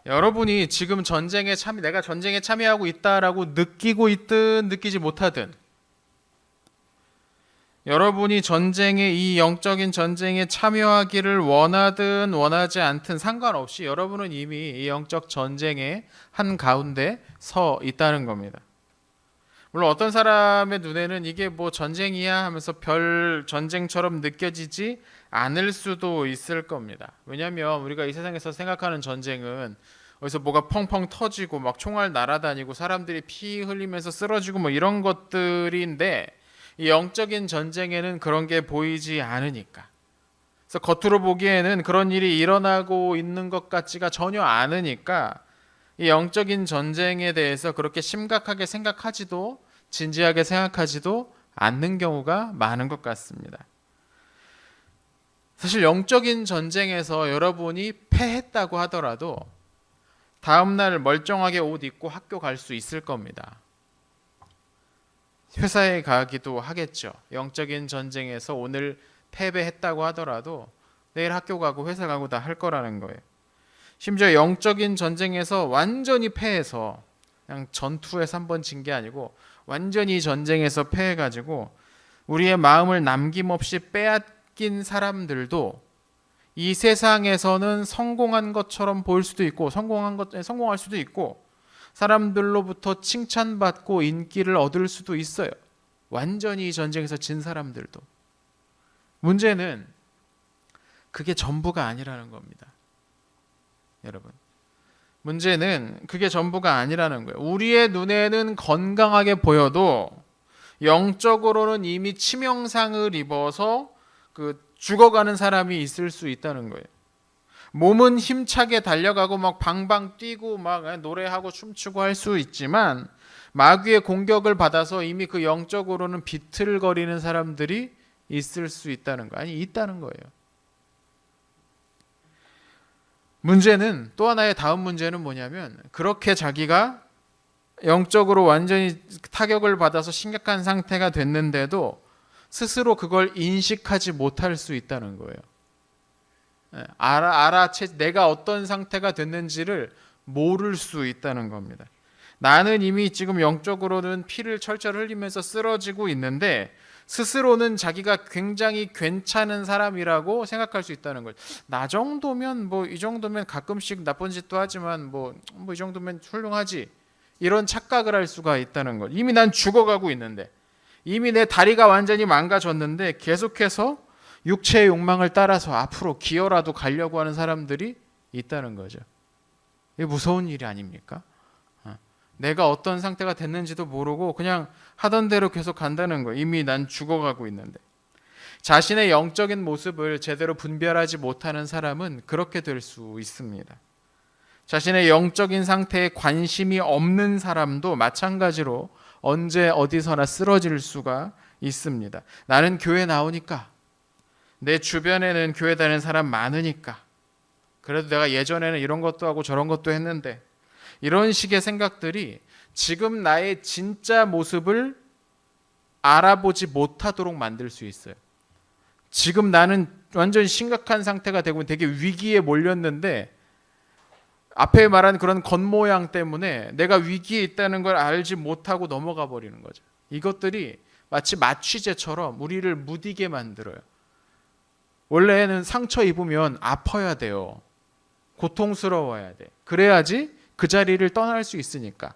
여러분이 지금 내가 전쟁에 참여하고 있다라고 느끼고 있든 느끼지 못하든, 여러분이 이 영적인 전쟁에 참여하기를 원하든 원하지 않든 상관없이 여러분은 이미 이 영적 전쟁의 한 가운데 서 있다는 겁니다. 물론 어떤 사람의 눈에는 이게 뭐 전쟁이야 하면서 별 전쟁처럼 느껴지지 않을 수도 있을 겁니다. 왜냐하면 우리가 이 세상에서 생각하는 전쟁은 어디서 뭐가 펑펑 터지고 막 총알 날아다니고 사람들이 피 흘리면서 쓰러지고 뭐 이런 것들인데, 이 영적인 전쟁에는 그런 게 보이지 않으니까, 그래서 겉으로 보기에는 그런 일이 일어나고 있는 것 같지가 전혀 않으니까 이 영적인 전쟁에 대해서 그렇게 심각하게 생각하지도 진지하게 생각하지도 않는 경우가 많은 것 같습니다. 사실 영적인 전쟁에서 여러분이 패했다고 하더라도 다음날 멀쩡하게 옷 입고 학교 갈 수 있을 겁니다. 회사에 가기도 하겠죠. 영적인 전쟁에서 오늘 패배했다고 하더라도 내일 학교 가고 회사 가고 다 할 거라는 거예요. 심지어 영적인 전쟁에서 완전히 패해서 그냥 전투에서 한 번 진 게 아니고 완전히 전쟁에서 패해가지고 우리의 마음을 남김없이 빼앗긴 사람들도 이 세상에서는 성공한 것처럼 보일 수도 있고 성공할 수도 있고 사람들로부터 칭찬받고 인기를 얻을 수도 있어요. 완전히 이 전쟁에서 진 사람들도. 문제는 그게 전부가 아니라는 겁니다. 여러분, 문제는 그게 전부가 아니라는 거예요. 우리의 눈에는 건강하게 보여도 영적으로는 이미 치명상을 입어서 죽어가는 사람이 있을 수 있다는 거예요. 몸은 힘차게 달려가고 막 방방 뛰고 막 노래하고 춤추고 할 수 있지만 마귀의 공격을 받아서 이미 그 영적으로는 비틀거리는 사람들이 있을 수 있다는 거, 아니 있다는 거예요. 문제는 또 하나의 다음 문제는 뭐냐면, 그렇게 자기가 영적으로 완전히 타격을 받아서 심각한 상태가 됐는데도 스스로 그걸 인식하지 못할 수 있다는 거예요. 내가 어떤 상태가 됐는지를 모를 수 있다는 겁니다. 나는 이미 지금 영적으로는 피를 철철 흘리면서 쓰러지고 있는데 스스로는 자기가 굉장히 괜찮은 사람이라고 생각할 수 있다는 거예요. 나 정도면 이 정도면 가끔씩 나쁜 짓도 하지만 이 정도면 훌륭하지, 이런 착각을 할 수가 있다는 거예요. 이미 난 죽어가고 있는데, 이미 내 다리가 완전히 망가졌는데 계속해서 육체의 욕망을 따라서 앞으로 기어라도 가려고 하는 사람들이 있다는 거죠. 이게 무서운 일이 아닙니까? 내가 어떤 상태가 됐는지도 모르고 그냥 하던 대로 계속 간다는 거예요. 이미 난 죽어가고 있는데. 자신의 영적인 모습을 제대로 분별하지 못하는 사람은 그렇게 될 수 있습니다. 자신의 영적인 상태에 관심이 없는 사람도 마찬가지로 언제 어디서나 쓰러질 수가 있습니다. 나는 교회 나오니까, 내 주변에는 교회 다니는 사람 많으니까, 그래도 내가 예전에는 이런 것도 하고 저런 것도 했는데, 이런 식의 생각들이 지금 나의 진짜 모습을 알아보지 못하도록 만들 수 있어요. 지금 나는 완전 심각한 상태가 되고 되게 위기에 몰렸는데 앞에 말한 그런 겉모양 때문에 내가 위기에 있다는 걸 알지 못하고 넘어가 버리는 거죠. 이것들이 마치 마취제처럼 우리를 무디게 만들어요. 원래는 상처 입으면 아파야 돼요. 고통스러워야 돼. 그래야지 그 자리를 떠날 수 있으니까.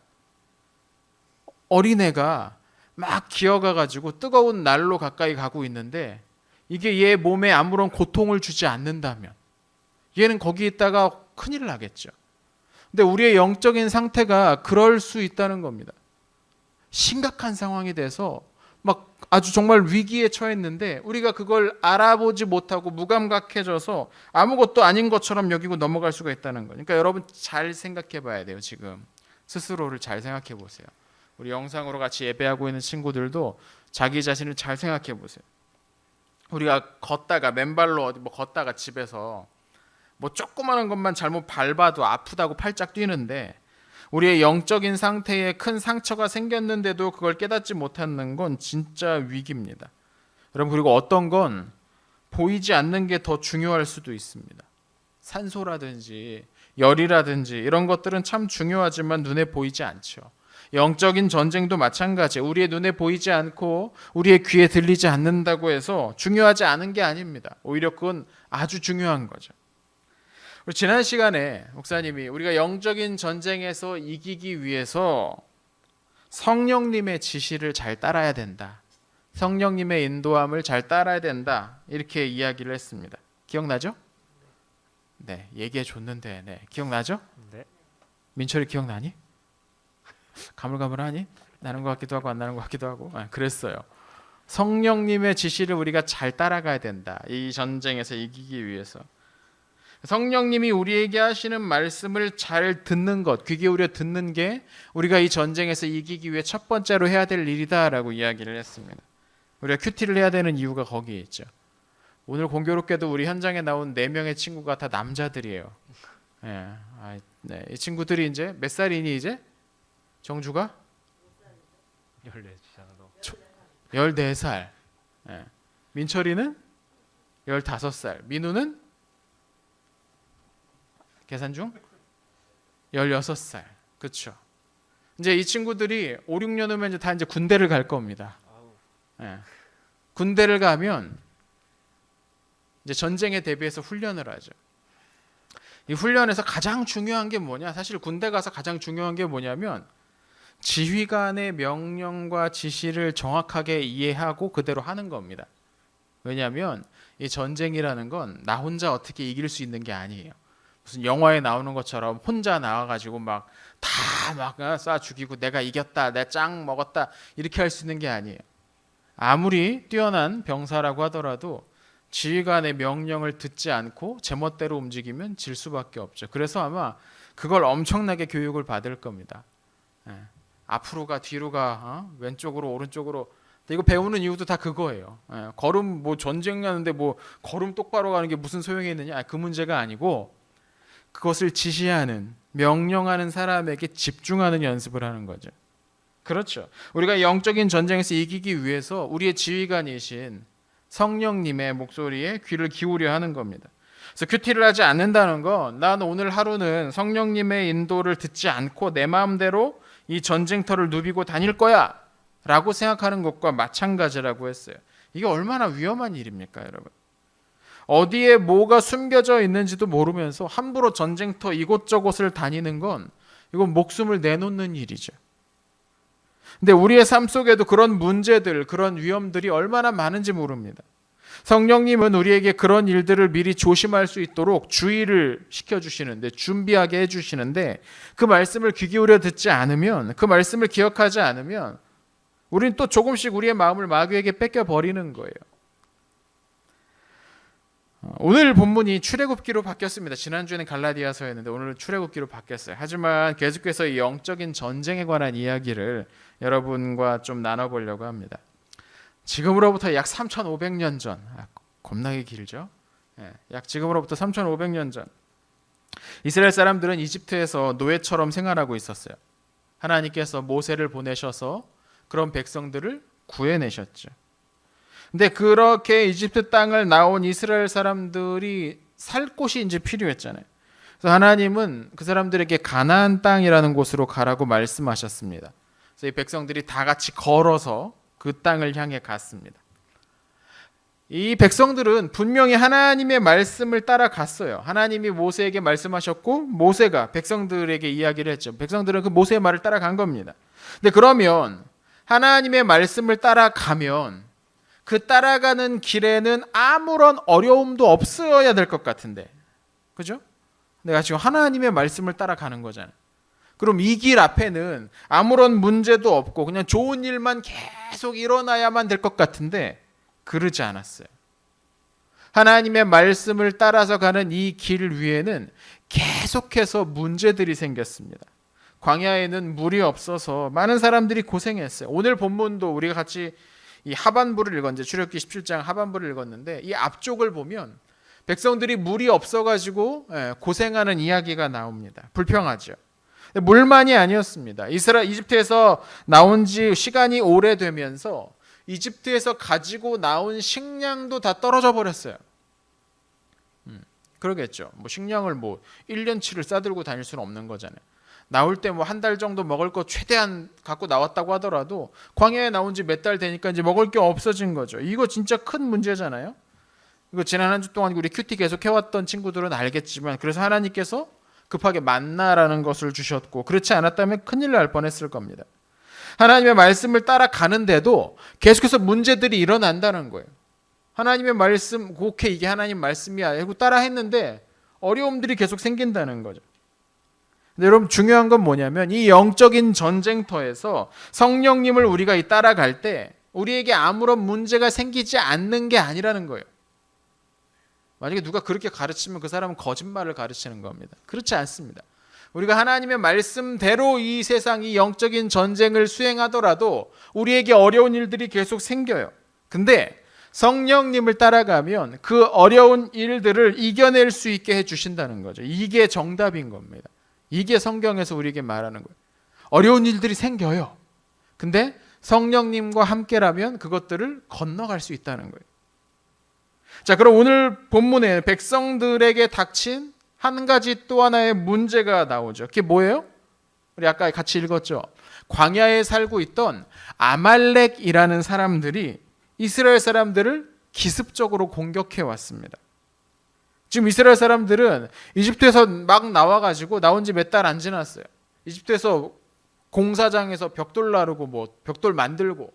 어린애가 막 기어가가지고 뜨거운 난로 가까이 가고 있는데 이게 얘 몸에 아무런 고통을 주지 않는다면 얘는 거기 있다가 큰일 나겠죠. 근데 우리의 영적인 상태가 그럴 수 있다는 겁니다. 심각한 상황이 돼서 막 아주 정말 위기에 처했는데 우리가 그걸 알아보지 못하고 무감각해져서 아무것도 아닌 것처럼 여기고 넘어갈 수가 있다는 거예요. 그러니까 여러분 잘 생각해 봐야 돼요. 지금 스스로를 잘 생각해 보세요. 우리 영상으로 같이 예배하고 있는 친구들도 자기 자신을 잘 생각해 보세요. 우리가 걷다가 맨발로 어디 걷다가 집에서 조그마한 것만 잘못 밟아도 아프다고 팔짝 뛰는데 우리의 영적인 상태에 큰 상처가 생겼는데도 그걸 깨닫지 못하는 건 진짜 위기입니다. 여러분, 그리고 어떤 건 보이지 않는 게 더 중요할 수도 있습니다. 산소라든지 열이라든지 이런 것들은 참 중요하지만 눈에 보이지 않죠. 영적인 전쟁도 마찬가지. 우리의 눈에 보이지 않고 우리의 귀에 들리지 않는다고 해서 중요하지 않은 게 아닙니다. 오히려 그건 아주 중요한 거죠. 지난 시간에 목사님이 우리가 영적인 전쟁에서 이기기 위해서 성령님의 지시를 잘 따라야 된다. 성령님의 인도함을 잘 따라야 된다. 이렇게 이야기를 했습니다. 기억나죠? 네, 얘기해 줬는데 네, 기억나죠? 네. 민철이 기억나니? 가물가물하니? 나는 것 같기도 하고 안 나는 것 같기도 하고 그랬어요. 성령님의 지시를 우리가 잘 따라가야 된다. 이 전쟁에서 이기기 위해서. 성령님이 우리에게 하시는 말씀을 잘 듣는 것, 귀 기울여 듣는 게 우리가 이 전쟁에서 이기기 위해 첫 번째로 해야 될 일이다라고 이야기를 했습니다. 우리가 큐티를 해야 되는 이유가 거기에 있죠. 오늘 공교롭게도 우리 현장에 나온 4명의 친구가 다 남자들이에요. 네, 이 친구들이 이제 몇 살이니 이제? 정주가? 14살. 네. 민철이는 15살. 민우는? 계산 중? 16살. 그렇죠. 이제 이 친구들이 5, 6년 후면 이제 다 이제 군대를 갈 겁니다. 네. 군대를 가면 이제 전쟁에 대비해서 훈련을 하죠. 이 훈련에서 가장 중요한 게 뭐냐? 사실 군대 가서 가장 중요한 게 뭐냐면 지휘관의 명령과 지시를 정확하게 이해하고 그대로 하는 겁니다. 왜냐하면 이 전쟁이라는 건 나 혼자 어떻게 이길 수 있는 게 아니에요. 무슨 영화에 나오는 것처럼 혼자 나와가지고 막 쏴 죽이고 내가 이겼다, 내가 짱 먹었다 이렇게 할 수 있는 게 아니에요. 아무리 뛰어난 병사라고 하더라도 지휘관의 명령을 듣지 않고 제멋대로 움직이면 질 수밖에 없죠. 그래서 아마 그걸 엄청나게 교육을 받을 겁니다. 앞으로 가, 뒤로 가, 왼쪽으로, 오른쪽으로. 이거 배우는 이유도 다 그거예요. 걸음 뭐 전쟁하는데 뭐 걸음 똑바로 가는 게 무슨 소용이 있느냐? 그 문제가 아니고 그것을 지시하는, 명령하는 사람에게 집중하는 연습을 하는 거죠. 그렇죠. 우리가 영적인 전쟁에서 이기기 위해서 우리의 지휘관이신 성령님의 목소리에 귀를 기울여 하는 겁니다. 그래서 큐티를 하지 않는다는 건 난 오늘 하루는 성령님의 인도를 듣지 않고 내 마음대로 이 전쟁터를 누비고 다닐 거야 라고 생각하는 것과 마찬가지라고 했어요. 이게 얼마나 위험한 일입니까, 여러분? 어디에 뭐가 숨겨져 있는지도 모르면서 함부로 전쟁터 이곳저곳을 다니는 건 이건 목숨을 내놓는 일이죠. 근데 우리의 삶 속에도 그런 문제들, 그런 위험들이 얼마나 많은지 모릅니다. 성령님은 우리에게 그런 일들을 미리 조심할 수 있도록 주의를 시켜주시는데, 준비하게 해주시는데, 그 말씀을 귀 기울여 듣지 않으면, 그 말씀을 기억하지 않으면 우리는 또 조금씩 우리의 마음을 마귀에게 뺏겨버리는 거예요. 오늘 본문이 출애굽기로 바뀌었습니다. 지난주에는 갈라디아서였는데 오늘은 출애굽기로 바뀌었어요. 하지만 계속해서 이 영적인 전쟁에 관한 이야기를 여러분과 좀 나눠보려고 합니다. 지금으로부터 약 3,500년 전, 겁나게 길죠? 약 지금으로부터 3,500년 전 이스라엘 사람들은 이집트에서 노예처럼 생활하고 있었어요. 하나님께서 모세를 보내셔서 그런 백성들을 구해내셨죠. 근데 그렇게 이집트 땅을 나온 이스라엘 사람들이 살 곳이 이제 필요했잖아요. 그래서 하나님은 그 사람들에게 가나안 땅이라는 곳으로 가라고 말씀하셨습니다. 그래서 이 백성들이 다 같이 걸어서 그 땅을 향해 갔습니다. 이 백성들은 분명히 하나님의 말씀을 따라갔어요. 하나님이 모세에게 말씀하셨고 모세가 백성들에게 이야기를 했죠. 백성들은 그 모세의 말을 따라간 겁니다. 근데 그러면 하나님의 말씀을 따라가면 그 따라가는 길에는 아무런 어려움도 없어야 될 것 같은데, 그죠? 내가 지금 하나님의 말씀을 따라가는 거잖아요. 그럼 이 길 앞에는 아무런 문제도 없고 그냥 좋은 일만 계속 일어나야만 될 것 같은데 그러지 않았어요. 하나님의 말씀을 따라서 가는 이 길 위에는 계속해서 문제들이 생겼습니다. 광야에는 물이 없어서 많은 사람들이 고생했어요. 오늘 본문도 우리가 같이 이 하반부를 읽었는데, 출애굽기 17장 하반부를 읽었는데 이 앞쪽을 보면 백성들이 물이 없어가지고 고생하는 이야기가 나옵니다. 불평하죠. 물만이 아니었습니다. 이집트에서 나온 지 시간이 오래되면서 이집트에서 가지고 나온 식량도 다 떨어져 버렸어요. 그러겠죠. 뭐 식량을 뭐 1년치를 싸들고 다닐 수는 없는 거잖아요. 나올 때 뭐 한 달 정도 먹을 거 최대한 갖고 나왔다고 하더라도 광야에 나온 지 몇 달 되니까 이제 먹을 게 없어진 거죠. 이거 진짜 큰 문제잖아요. 이거 지난 한 주 동안 우리 큐티 계속 해왔던 친구들은 알겠지만, 그래서 하나님께서 급하게 만나라는 것을 주셨고, 그렇지 않았다면 큰일 날 뻔했을 겁니다. 하나님의 말씀을 따라가는데도 계속해서 문제들이 일어난다는 거예요. 하나님의 말씀, 오케이 이게 하나님 말씀이야 하고 따라했는데 어려움들이 계속 생긴다는 거죠. 근데 여러분 중요한 건 뭐냐면, 이 영적인 전쟁터에서 성령님을 우리가 따라갈 때 우리에게 아무런 문제가 생기지 않는 게 아니라는 거예요. 만약에 누가 그렇게 가르치면 그 사람은 거짓말을 가르치는 겁니다. 그렇지 않습니다. 우리가 하나님의 말씀대로 이 세상 이 영적인 전쟁을 수행하더라도 우리에게 어려운 일들이 계속 생겨요. 근데 성령님을 따라가면 그 어려운 일들을 이겨낼 수 있게 해주신다는 거죠. 이게 정답인 겁니다. 이게 성경에서 우리에게 말하는 거예요. 어려운 일들이 생겨요. 근데 성령님과 함께라면 그것들을 건너갈 수 있다는 거예요. 자, 그럼 오늘 본문에 백성들에게 닥친 한 가지 또 하나의 문제가 나오죠. 그게 뭐예요? 우리 아까 같이 읽었죠. 광야에 살고 있던 아말렉이라는 사람들이 이스라엘 사람들을 기습적으로 공격해 왔습니다. 지금 이스라엘 사람들은 이집트에서 막 나와가지고 나온 지 몇 달 안 지났어요. 이집트에서 공사장에서 벽돌 나르고 뭐 벽돌 만들고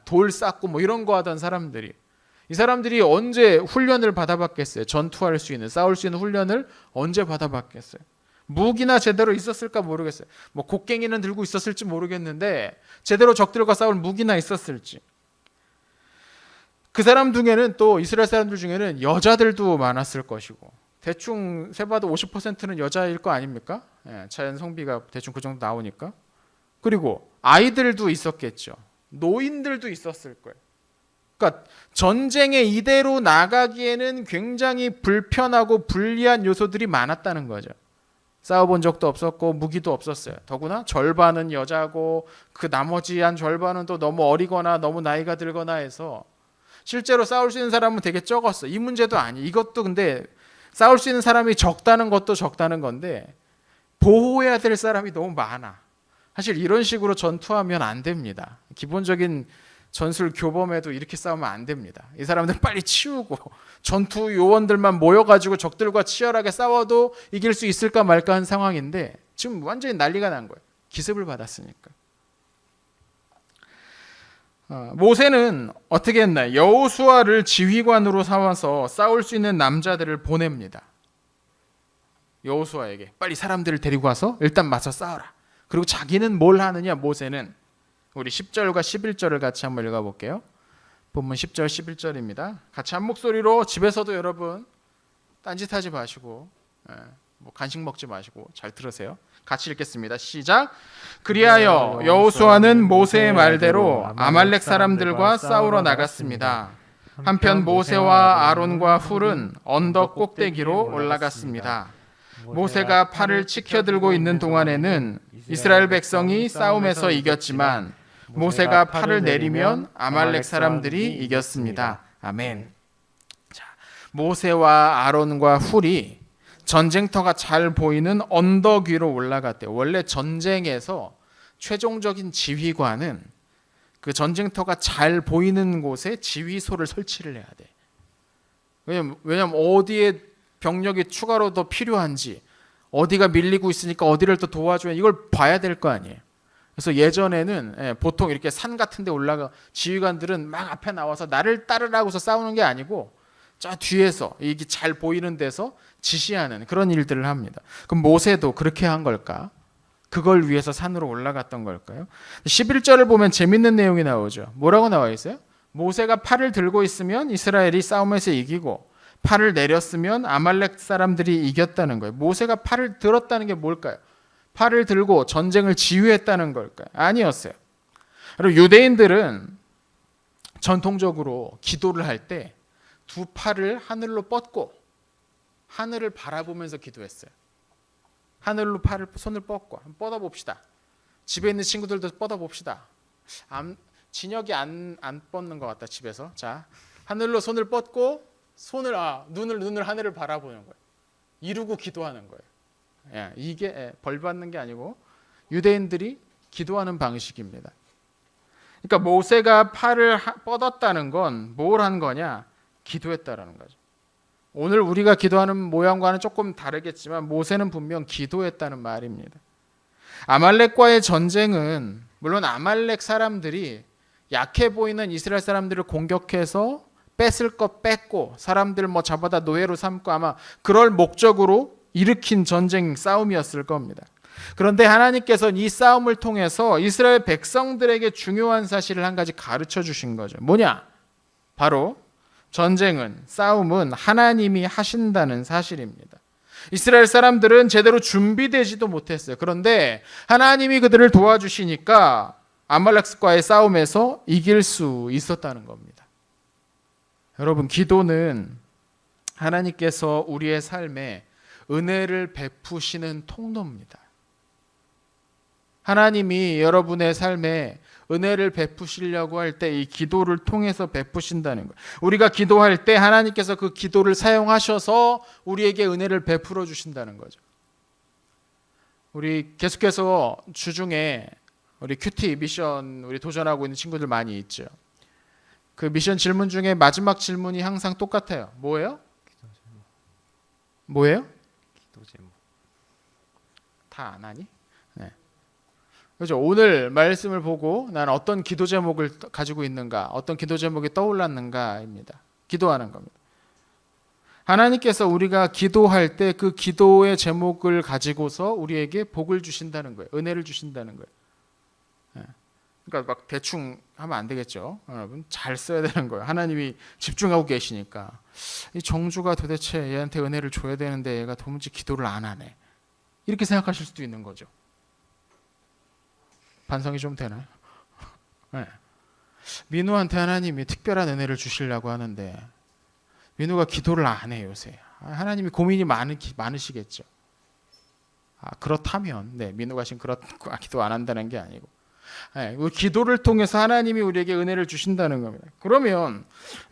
돌 쌓고 뭐 이런 거 하던 사람들이, 이 사람들이 언제 훈련을 받아봤겠어요? 전투할 수 있는, 싸울 수 있는 훈련을 언제 받아봤겠어요? 무기나 제대로 있었을까 모르겠어요. 뭐 곡괭이는 들고 있었을지 모르겠는데 제대로 적들과 싸울 무기나 있었을지. 그 사람 중에는 또 이스라엘 사람들 중에는 여자들도 많았을 것이고, 대충 세봐도 50%는 여자일 거 아닙니까? 자연 성비가 대충 그 정도 나오니까. 그리고 아이들도 있었겠죠. 노인들도 있었을 거예요. 그러니까 전쟁에 이대로 나가기에는 굉장히 불편하고 불리한 요소들이 많았다는 거죠. 싸워본 적도 없었고 무기도 없었어요. 더구나 절반은 여자고 그 나머지 한 절반은 또 너무 어리거나 너무 나이가 들거나 해서 실제로 싸울 수 있는 사람은 되게 적었어. 이 문제도 아니. 이것도 근데 싸울 수 있는 사람이 적다는 것도 적다는 건데 보호해야 될 사람이 너무 많아. 사실 이런 식으로 전투하면 안 됩니다. 기본적인 전술 교범에도 이렇게 싸우면 안 됩니다. 이 사람들 빨리 치우고 전투 요원들만 모여가지고 적들과 치열하게 싸워도 이길 수 있을까 말까 한 상황인데 지금 완전히 난리가 난 거예요. 기습을 받았으니까. 모세는 어떻게 했나요? 여호수아를 지휘관으로 삼아서 싸울 수 있는 남자들을 보냅니다. 여호수아에게 빨리 사람들을 데리고 와서 일단 맞서 싸워라. 그리고 자기는 뭘 하느냐? 모세는 우리 10절과 11절을 같이 한번 읽어볼게요. 본문 10절 11절입니다. 같이 한 목소리로 집에서도 여러분 딴짓하지 마시고 뭐 간식 먹지 마시고 잘 들으세요. 같이 읽겠습니다. 시작. 그리하여 여호수아는 모세의 말대로 아말렉 사람들과 싸우러 나갔습니다. 한편 모세와 아론과 훌은 언덕 꼭대기로 올라갔습니다. 모세가 팔을 치켜들고 있는 동안에는 이스라엘 백성이 싸움에서 이겼지만 모세가 팔을 내리면 아말렉 사람들이 이겼습니다. 아멘. 자, 모세와 아론과 훌이 전쟁터가 잘 보이는 언덕 위로 올라갔대요. 원래 전쟁에서 최종적인 지휘관은 그 전쟁터가 잘 보이는 곳에 지휘소를 설치를 해야 돼. 왜냐면 어디에 병력이 추가로 더 필요한지, 어디가 밀리고 있으니까 어디를 더 도와줘야, 이걸 봐야 될 거 아니에요. 그래서 예전에는 보통 이렇게 산 같은 데 올라가 지휘관들은 막 앞에 나와서 나를 따르라고서 싸우는 게 아니고 저 뒤에서 이게 잘 보이는 데서 지시하는 그런 일들을 합니다. 그럼 모세도 그렇게 한 걸까? 그걸 위해서 산으로 올라갔던 걸까요? 11절을 보면 재밌는 내용이 나오죠. 뭐라고 나와 있어요? 모세가 팔을 들고 있으면 이스라엘이 싸움에서 이기고 팔을 내렸으면 아말렉 사람들이 이겼다는 거예요. 모세가 팔을 들었다는 게 뭘까요? 팔을 들고 전쟁을 지휘했다는 걸까요? 아니었어요. 그리고 유대인들은 전통적으로 기도를 할 때 두 팔을 하늘로 뻗고 하늘을 바라보면서 기도했어요. 하늘로 손을 뻗고 한번 뻗어봅시다. 집에 있는 친구들도 뻗어봅시다. 진혁이 안 뻗는 것 같다 집에서. 자, 하늘로 손을 뻗고 눈을 하늘을 바라보는 거예요. 이루고 기도하는 거예요. 이게 벌 받는 게 아니고 유대인들이 기도하는 방식입니다. 그러니까 모세가 팔을 뻗었다는 건 뭘 한 거냐? 기도했다라는 거죠. 오늘 우리가 기도하는 모양과는 조금 다르겠지만 모세는 분명 기도했다는 말입니다. 아말렉과의 전쟁은 물론 아말렉 사람들이 약해 보이는 이스라엘 사람들을 공격해서 뺏을 것 뺏고 사람들 잡아다 노예로 삼고 아마 그럴 목적으로 일으킨 전쟁 싸움이었을 겁니다. 그런데 하나님께서는 이 싸움을 통해서 이스라엘 백성들에게 중요한 사실을 한 가지 가르쳐 주신 거죠. 뭐냐? 바로 전쟁은, 싸움은 하나님이 하신다는 사실입니다. 이스라엘 사람들은 제대로 준비되지도 못했어요. 그런데 하나님이 그들을 도와주시니까 아말렉과의 싸움에서 이길 수 있었다는 겁니다. 여러분, 기도는 하나님께서 우리의 삶에 은혜를 베푸시는 통로입니다. 하나님이 여러분의 삶에 은혜를 베푸시려고 할 때 이 기도를 통해서 베푸신다는 거예요. 우리가 기도할 때 하나님께서 그 기도를 사용하셔서 우리에게 은혜를 베풀어 주신다는 거죠. 우리 계속해서 주중에 우리 큐티 미션 우리 도전하고 있는 친구들 많이 있죠. 그 미션 질문 중에 마지막 질문이 항상 똑같아요. 뭐예요? 뭐예요? 기도 제목. 다 안 하니? 네. 그렇죠. 오늘 말씀을 보고 난 어떤 기도 제목을 가지고 있는가, 어떤 기도 제목이 떠올랐는가입니다. 기도하는 겁니다. 하나님께서 우리가 기도할 때 그 기도의 제목을 가지고서 우리에게 복을 주신다는 거예요. 은혜를 주신다는 거예요. 그러니까 막 대충 하면 안 되겠죠. 여러분 잘 써야 되는 거예요. 하나님이 집중하고 계시니까 이 정주가 도대체 얘한테 은혜를 줘야 되는데 얘가 도무지 기도를 안 하네. 이렇게 생각하실 수도 있는 거죠. 반성이 좀 되나요? 네. 민우한테 하나님이 특별한 은혜를 주시려고 하는데 민우가 기도를 안 해요 요새. 하나님이 고민이 많으시겠죠. 그렇다면 민우가 지금 기도 안 한다는 게 아니고 기도를 통해서 하나님이 우리에게 은혜를 주신다는 겁니다. 그러면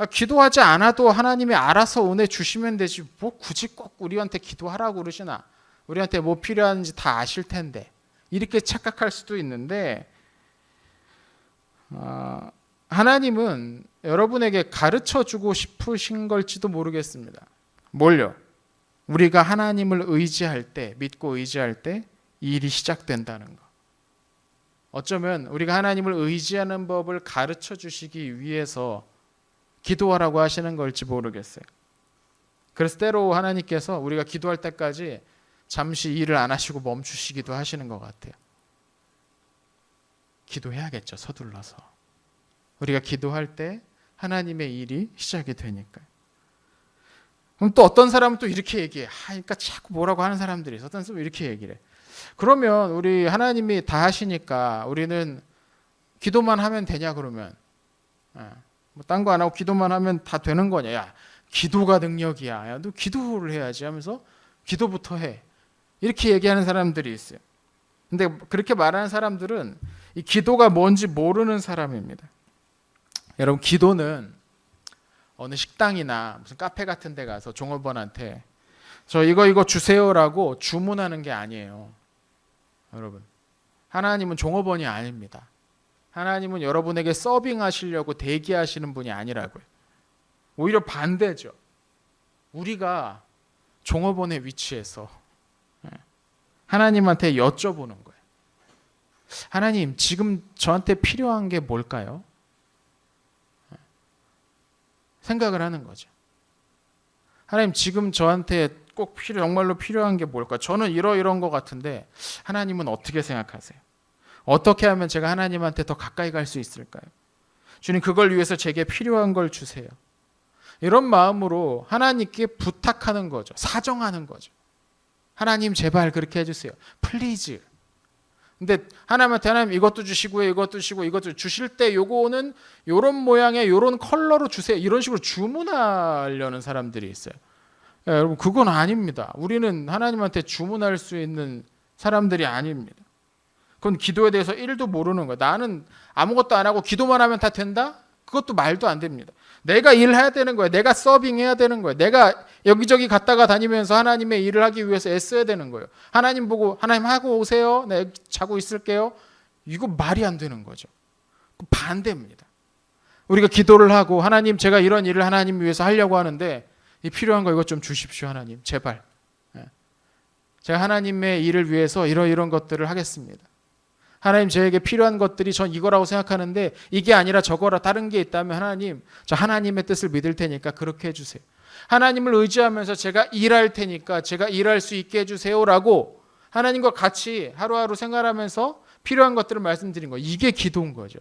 기도하지 않아도 하나님이 알아서 은혜 주시면 되지 뭐 굳이 꼭 우리한테 기도하라고 그러시나. 우리한테 뭐 필요한지 다 아실 텐데 이렇게 착각할 수도 있는데 하나님은 여러분에게 가르쳐주고 싶으신 걸지도 모르겠습니다. 뭘요? 우리가 하나님을 의지할 때, 믿고 의지할 때 이 일이 시작된다는 거. 어쩌면 우리가 하나님을 의지하는 법을 가르쳐 주시기 위해서 기도하라고 하시는 걸지 모르겠어요. 그래서 때로 하나님께서 우리가 기도할 때까지 잠시 일을 안 하시고 멈추시기도 하시는 것 같아요. 기도해야겠죠, 서둘러서. 우리가 기도할 때 하나님의 일이 시작이 되니까요. 그럼 또 어떤 사람은 또 이렇게 얘기해. 그러니까 자꾸 뭐라고 하는 사람들이 있어. 어떤 사람은 이렇게 얘기를 해. 그러면 우리 하나님이 다 하시니까 우리는 기도만 하면 되냐 그러면 딴 거 안 하고 기도만 하면 다 되는 거냐. 야, 기도가 능력이야. 야, 너 기도를 해야지 하면서 기도부터 해. 이렇게 얘기하는 사람들이 있어요. 근데 그렇게 말하는 사람들은 이 기도가 뭔지 모르는 사람입니다. 여러분, 기도는 어느 식당이나 무슨 카페 같은 데 가서 종업원한테 저 이거 주세요라고 주문하는 게 아니에요. 여러분, 하나님은 종업원이 아닙니다. 하나님은 여러분에게 서빙하시려고 대기하시는 분이 아니라고요. 오히려 반대죠. 우리가 종업원의 위치에서 하나님한테 여쭤보는 거예요. 하나님, 지금 저한테 필요한 게 뭘까요? 생각을 하는 거죠. 하나님, 지금 저한테 꼭 정말로 필요한 게 뭘까? 저는 이런 것 같은데 하나님은 어떻게 생각하세요? 어떻게 하면 제가 하나님한테 더 가까이 갈 수 있을까요? 주님, 그걸 위해서 제게 필요한 걸 주세요. 이런 마음으로 하나님께 부탁하는 거죠. 사정하는 거죠. 하나님, 제발 그렇게 해주세요. 플리즈. 근데 하나님한테 하나님 이것도 주시고요, 이것도 주시고 이것도 주실 때 요거는 요런 모양의 요런 컬러로 주세요. 이런 식으로 주문하려는 사람들이 있어요. 여러분, 그건 아닙니다. 우리는 하나님한테 주문할 수 있는 사람들이 아닙니다. 그건 기도에 대해서 1도 모르는 거예요. 나는 아무것도 안 하고 기도만 하면 다 된다? 그것도 말도 안 됩니다. 내가 일해야 되는 거예요. 내가 서빙해야 되는 거예요. 내가 여기저기 갔다가 다니면서 하나님의 일을 하기 위해서 애써야 되는 거예요. 하나님 보고 하나님 하고 오세요. 나 여기 자고 있을게요. 이거 말이 안 되는 거죠. 반대입니다. 우리가 기도를 하고 하나님 제가 이런 일을 하나님 위해서 하려고 하는데 이 필요한 거 이것 좀 주십시오. 하나님 제발. 제가 하나님의 일을 위해서 이런 것들을 하겠습니다. 하나님 저에게 필요한 것들이 전 이거라고 생각하는데 이게 아니라 저거라 다른 게 있다면 하나님 저 하나님의 뜻을 믿을 테니까 그렇게 해주세요. 하나님을 의지하면서 제가 일할 테니까 제가 일할 수 있게 해주세요라고 하나님과 같이 하루하루 생활하면서 필요한 것들을 말씀드린 거예요. 이게 기도인 거죠.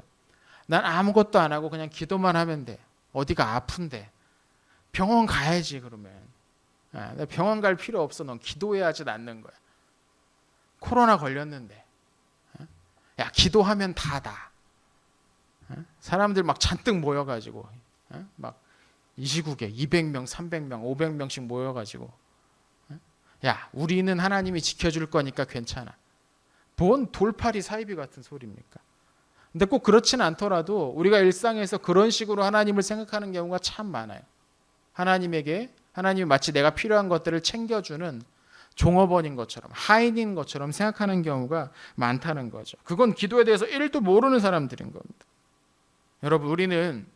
난 아무것도 안 하고 그냥 기도만 하면 돼. 어디가 아픈데 병원 가야지 그러면. 병원 갈 필요 없어. 넌 기도해야 하지 않는 거야. 코로나 걸렸는데 야 기도하면 다다. 사람들 막 잔뜩 모여가지고 막 이 시국에 200명, 300명, 500명씩 모여가지고 야 우리는 하나님이 지켜줄 거니까 괜찮아. 뭔 돌팔이 사이비 같은 소리입니까? 근데 꼭 그렇진 않더라도 우리가 일상에서 그런 식으로 하나님을 생각하는 경우가 참 많아요. 하나님이 마치 내가 필요한 것들을 챙겨주는 종업원인 것처럼 하인인 것처럼 생각하는 경우가 많다는 거죠. 그건 기도에 대해서 1도 모르는 사람들인 겁니다. 여러분 우리는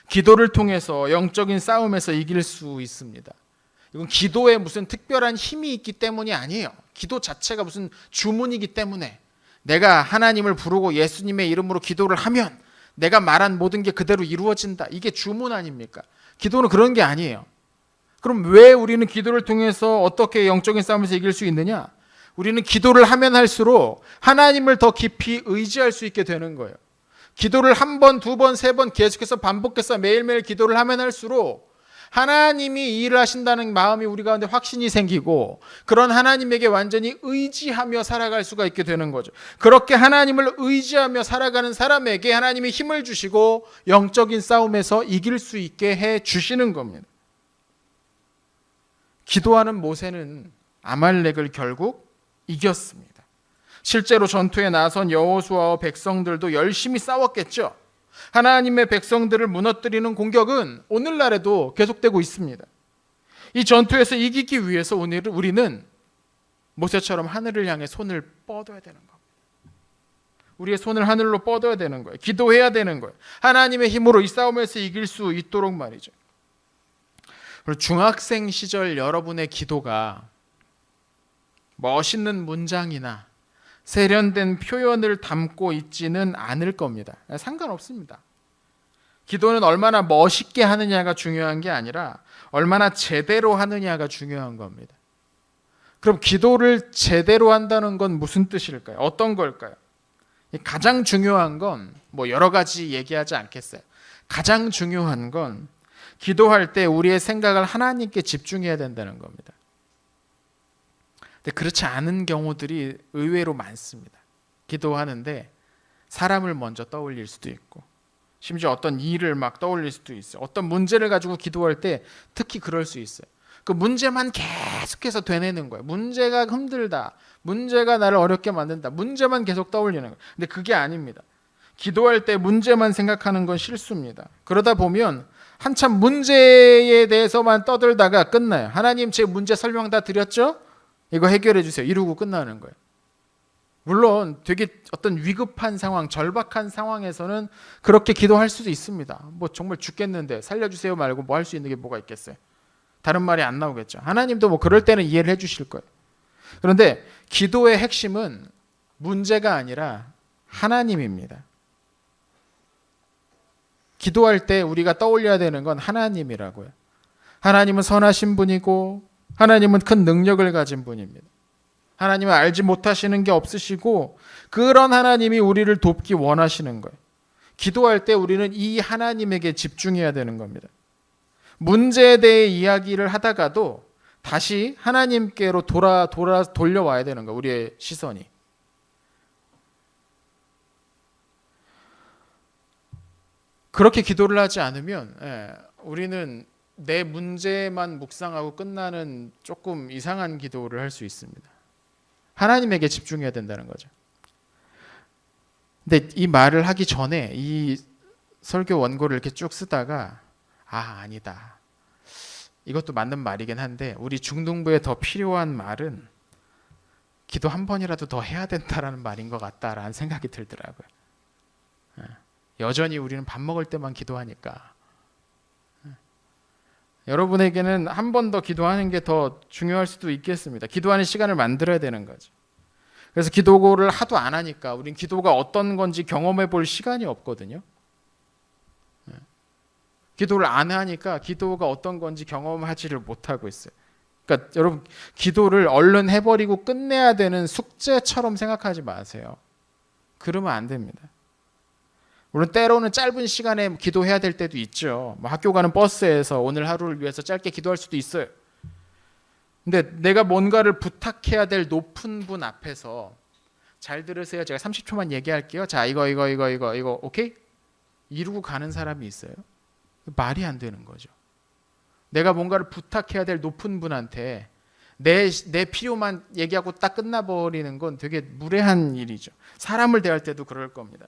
기도를 통해서 영적인 싸움에서 이길 수 있습니다. 이건 기도에 무슨 특별한 힘이 있기 때문이 아니에요. 기도 자체가 무슨 주문이기 때문에 내가 하나님을 부르고 예수님의 이름으로 기도를 하면 내가 말한 모든 게 그대로 이루어진다. 이게 주문 아닙니까? 기도는 그런 게 아니에요. 그럼 왜 우리는 기도를 통해서 어떻게 영적인 싸움에서 이길 수 있느냐? 우리는 기도를 하면 할수록 하나님을 더 깊이 의지할 수 있게 되는 거예요. 기도를 한 번, 두 번, 세 번 계속해서 반복해서 매일매일 기도를 하면 할수록 하나님이 이 일을 하신다는 마음이 우리 가운데 확신이 생기고 그런 하나님에게 완전히 의지하며 살아갈 수가 있게 되는 거죠. 그렇게 하나님을 의지하며 살아가는 사람에게 하나님이 힘을 주시고 영적인 싸움에서 이길 수 있게 해 주시는 겁니다. 기도하는 모세는 아말렉을 결국 이겼습니다. 실제로 전투에 나선 여호수아와 백성들도 열심히 싸웠겠죠. 하나님의 백성들을 무너뜨리는 공격은 오늘날에도 계속되고 있습니다. 이 전투에서 이기기 위해서 오늘 우리는 모세처럼 하늘을 향해 손을 뻗어야 되는 겁니다. 우리의 손을 하늘로 뻗어야 되는 거예요. 기도해야 되는 거예요. 하나님의 힘으로 이 싸움에서 이길 수 있도록 말이죠. 그리고 중학생 시절 여러분의 기도가 멋있는 문장이나 세련된 표현을 담고 있지는 않을 겁니다. 상관없습니다. 기도는 얼마나 멋있게 하느냐가 중요한 게 아니라 얼마나 제대로 하느냐가 중요한 겁니다. 그럼 기도를 제대로 한다는 건 무슨 뜻일까요? 어떤 걸까요? 가장 중요한 건 뭐 여러 가지 얘기하지 않겠어요. 가장 중요한 건 기도할 때 우리의 생각을 하나님께 집중해야 된다는 겁니다. 근데 그렇지 않은 경우들이 의외로 많습니다. 기도하는데 사람을 먼저 떠올릴 수도 있고 심지어 어떤 일을 막 떠올릴 수도 있어요. 어떤 문제를 가지고 기도할 때 특히 그럴 수 있어요. 그 문제만 계속해서 되뇌는 거예요. 문제가 힘들다. 문제가 나를 어렵게 만든다. 문제만 계속 떠올리는 거예요. 근데 그게 아닙니다. 기도할 때 문제만 생각하는 건 실수입니다. 그러다 보면 한참 문제에 대해서만 떠들다가 끝나요. 하나님 제 문제 설명 다 드렸죠? 이거 해결해 주세요. 이러고 끝나는 거예요. 물론 되게 어떤 위급한 상황, 절박한 상황에서는 그렇게 기도할 수도 있습니다. 뭐 정말 죽겠는데 살려주세요 말고 뭐 할 수 있는 게 뭐가 있겠어요. 다른 말이 안 나오겠죠. 하나님도 뭐 그럴 때는 이해를 해주실 거예요. 그런데 기도의 핵심은 문제가 아니라 하나님입니다. 기도할 때 우리가 떠올려야 되는 건 하나님이라고요. 하나님은 선하신 분이고 하나님은 큰 능력을 가진 분입니다. 하나님은 알지 못하시는 게 없으시고 그런 하나님이 우리를 돕기 원하시는 거예요. 기도할 때 우리는 이 하나님에게 집중해야 되는 겁니다. 문제에 대해 이야기를 하다가도 다시 하나님께로 돌려와야 되는 거예요. 우리의 시선이. 그렇게 기도를 하지 않으면 우리는 내 문제만 묵상하고 끝나는 조금 이상한 기도를 할 수 있습니다. 하나님에게 집중해야 된다는 거죠. 근데 이 말을 하기 전에 이 설교 원고를 이렇게 쭉 쓰다가 아니다. 이것도 맞는 말이긴 한데 우리 중등부에 더 필요한 말은 기도 한 번이라도 더 해야 된다라는 말인 것 같다라는 생각이 들더라고요. 여전히 우리는 밥 먹을 때만 기도하니까 여러분에게는 한 번 더 기도하는 게 더 중요할 수도 있겠습니다. 기도하는 시간을 만들어야 되는 거죠. 그래서 기도를 하도 안 하니까 우린 기도가 어떤 건지 경험해 볼 시간이 없거든요. 기도를 안 하니까 기도가 어떤 건지 경험하지를 못하고 있어요. 그러니까 여러분 기도를 얼른 해버리고 끝내야 되는 숙제처럼 생각하지 마세요. 그러면 안 됩니다. 물론 때로는 짧은 시간에 기도해야 될 때도 있죠. 뭐 학교 가는 버스에서 오늘 하루를 위해서 짧게 기도할 수도 있어요. 근데 내가 뭔가를 부탁해야 될 높은 분 앞에서 잘 들으세요. 제가 30초만 얘기할게요. 자, 이거 오케이? 이루고 가는 사람이 있어요. 말이 안 되는 거죠. 내가 뭔가를 부탁해야 될 높은 분한테 내 필요만 얘기하고 딱 끝나버리는 건 되게 무례한 일이죠. 사람을 대할 때도 그럴 겁니다.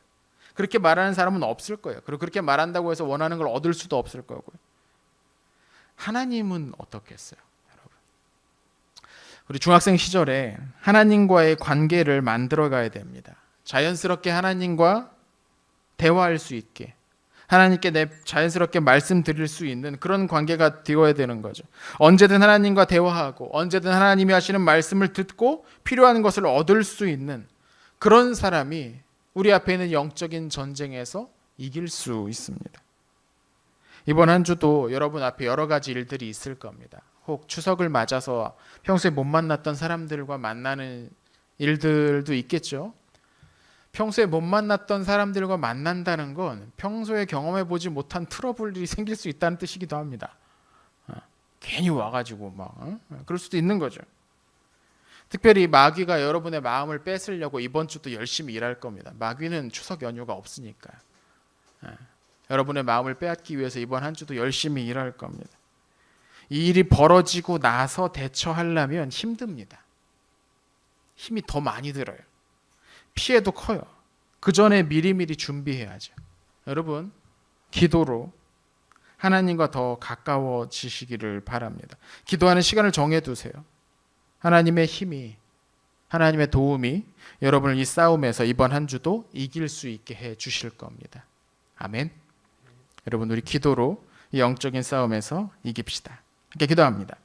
그렇게 말하는 사람은 없을 거예요. 그리고 그렇게 말한다고 해서 원하는 걸 얻을 수도 없을 거고요. 하나님은 어떻겠어요, 여러분? 우리 중학생 시절에 하나님과의 관계를 만들어 가야 됩니다. 자연스럽게 하나님과 대화할 수 있게, 하나님께 자연스럽게 말씀드릴 수 있는 그런 관계가 되어야 되는 거죠. 언제든 하나님과 대화하고 언제든 하나님이 하시는 말씀을 듣고 필요한 것을 얻을 수 있는 그런 사람이 우리 앞에 있는 영적인 전쟁에서 이길 수 있습니다. 이번 한 주도 여러분 앞에 여러 가지 일들이 있을 겁니다. 혹 추석을 맞아서 평소에 못 만났던 사람들과 만나는 일들도 있겠죠. 평소에 못 만났던 사람들과 만난다는 건 평소에 경험해 보지 못한 트러블이 생길 수 있다는 뜻이기도 합니다. 괜히 와가지고 막 그럴 수도 있는 거죠. 특별히 마귀가 여러분의 마음을 뺏으려고 이번 주도 열심히 일할 겁니다. 마귀는 추석 연휴가 없으니까 여러분의 마음을 빼앗기 위해서 이번 한 주도 열심히 일할 겁니다. 이 일이 벌어지고 나서 대처하려면 힘듭니다. 힘이 더 많이 들어요. 피해도 커요. 그 전에 미리미리 준비해야죠. 여러분, 기도로 하나님과 더 가까워지시기를 바랍니다. 기도하는 시간을 정해두세요. 하나님의 힘이, 하나님의 도움이 여러분을 이 싸움에서 이번 한 주도 이길 수 있게 해 주실 겁니다. 아멘. 여러분, 우리 기도로 이 영적인 싸움에서 이깁시다. 이렇게 기도합니다.